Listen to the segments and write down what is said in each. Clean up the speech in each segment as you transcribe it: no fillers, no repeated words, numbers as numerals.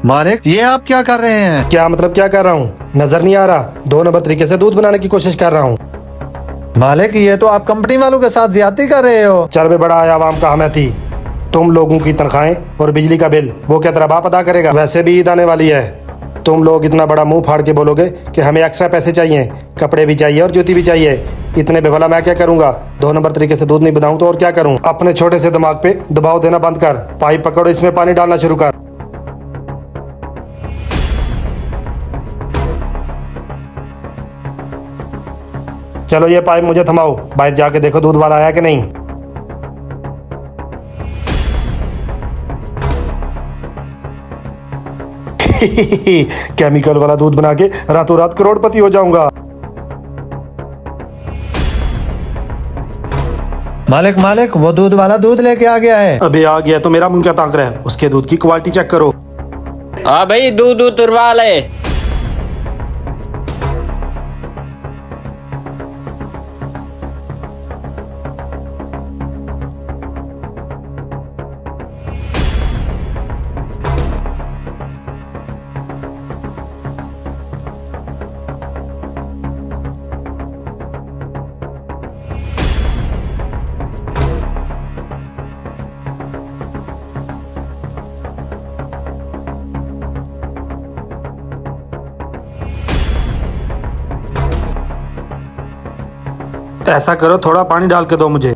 मालिक, ये आप क्या कर रहे हैं? क्या मतलब क्या कर रहा हूँ? नजर नहीं आ रहा? 2 नंबर तरीके से दूध बनाने की कोशिश कर रहा हूँ। मालिक, ये तो आप कंपनी वालों के साथ ज्यादती कर रहे हो। चल बे बड़ा आया, आवाम का हमें थी। तुम लोगों की तनख्वाहें और बिजली का बिल वो क्या तेरा बाप अदा करेगा? वैसे भी ईद आने वाली है। तुम लोग इतना बड़ा मुंह फाड़ के बोलोगे कि हमें एक्स्ट्रा पैसे चाहिए, कपड़े भी चाहिए और जूती भी चाहिए। इतने बेभला मैं क्या करूंगा? 2 नंबर तरीके से दूध नहीं बनाऊं तो और क्या करूं? अपने छोटे से दिमाग पे दबाव देना बंद कर। पाइप पकड़ो, इसमें पानी डालना शुरू कर। चलो ये पाइप मुझे थमाओ, बाहर जाके देखो दूध वाला आया कि नहीं। केमिकल वाला दूध बना के रातों रात करोड़पति हो जाऊंगा। मालिक मालिक, वो दूध वाला दूध लेके आ गया है। अबे आ गया तो मेरा मुंह क्या ताक रहा है? उसके दूध की क्वालिटी चेक करो। हाँ भाई, दूध दूध तुरवा ले। ऐसा करो, थोड़ा पानी डाल के दो मुझे।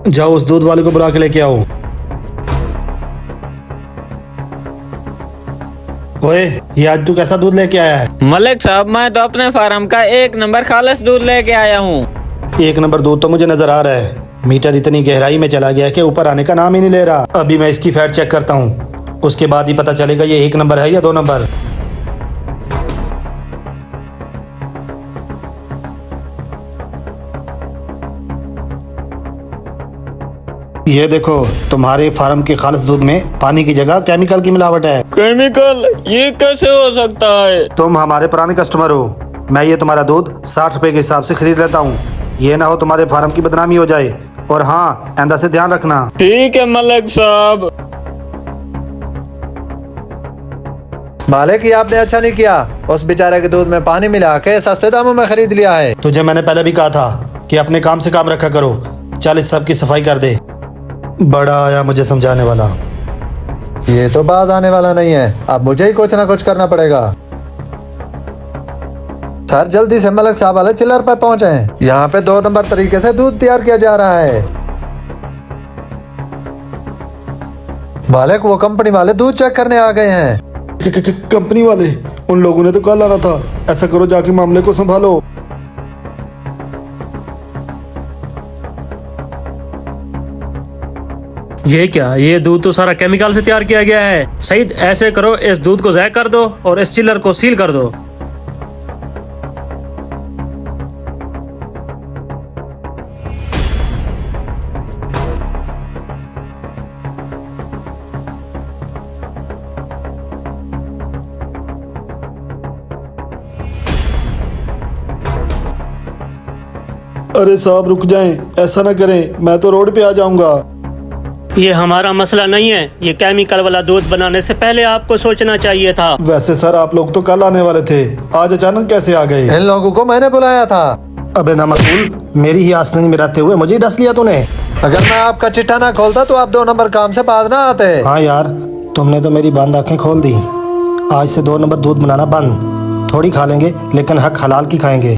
जाओ उस दूध वाले को बुला के लेके आओ। ओए, ये आज तू कैसा दूध लेके आया है? मलिक साहब, मैं तो अपने फार्म का 1 नंबर खालिस दूध लेके आया हूँ। 1 नंबर दूध तो मुझे नजर आ रहा है। मीटर इतनी गहराई में चला गया कि ऊपर आने का नाम ही नहीं ले रहा। अभी मैं इसकी फैट चेक करता हूँ, उसके बाद ही पता चलेगा ये 1 नंबर है या 2 नंबर। ये देखो, तुम्हारे फार्म के खालिस दूध में पानी की जगह केमिकल की मिलावट है। केमिकल? ये कैसे हो सकता है? तुम हमारे पुराने कस्टमर हो। मैं ये तुम्हारा दूध 60 रुपए के हिसाब से खरीद लेता हूँ। ये ना हो तुम्हारे फार्म की बदनामी हो जाए। और हाँ, आइंदा से ध्यान रखना। ठीक है मलिक साहब। मालिक, ये आपने अच्छा नहीं किया। उस बेचारे के दूध में पानी मिला के सस्ते दामों में खरीद लिया है। तुझे मैंने पहले भी कहा था कि अपने काम से काम रखा करो। चल इस सब की सफाई कर दे। बड़ा आया मुझे समझाने वाला। ये तो बाज आने वाला नहीं है, अब मुझे ही कुछ ना कुछ करना पड़ेगा। सर, जल्दी से मलिक साहब वाले चिल्लर पर पहुंचे। यहाँ पे 2 नंबर तरीके से दूध तैयार किया जा रहा है। मालिक, वो कंपनी वाले दूध चेक करने आ गए हैं। कंपनी वाले? उन लोगों ने तो कल आना था। ऐसा करो, जाके मामले को संभालो। ये क्या? ये दूध तो सारा केमिकल से तैयार किया गया है। सईद, ऐसे करो, इस दूध को ज़ाय कर दो और इस चिल्लर को सील कर दो। अरे साहब रुक जाएं, ऐसा ना करें, मैं तो रोड पे आ जाऊंगा। ये हमारा मसला नहीं है। ये केमिकल वाला दूध बनाने से पहले आपको सोचना चाहिए था। वैसे सर, आप लोग तो कल आने वाले थे, आज अचानक कैसे आ गए? इन लोगों को मैंने बुलाया था। अबे ना मसूल, मेरी ही आस्तीन में रहते हुए मुझे ही डस लिया तूने। अगर मैं आपका चिट्ठा ना खोलता तो आप 2 नंबर काम से बाज ना आते। हाँ यार, तुमने तो मेरी बंद आंखें खोल दी। आज से 2 नंबर दूध बनाना बंद। थोड़ी खा लेंगे, लेकिन हक हलाल की खाएंगे।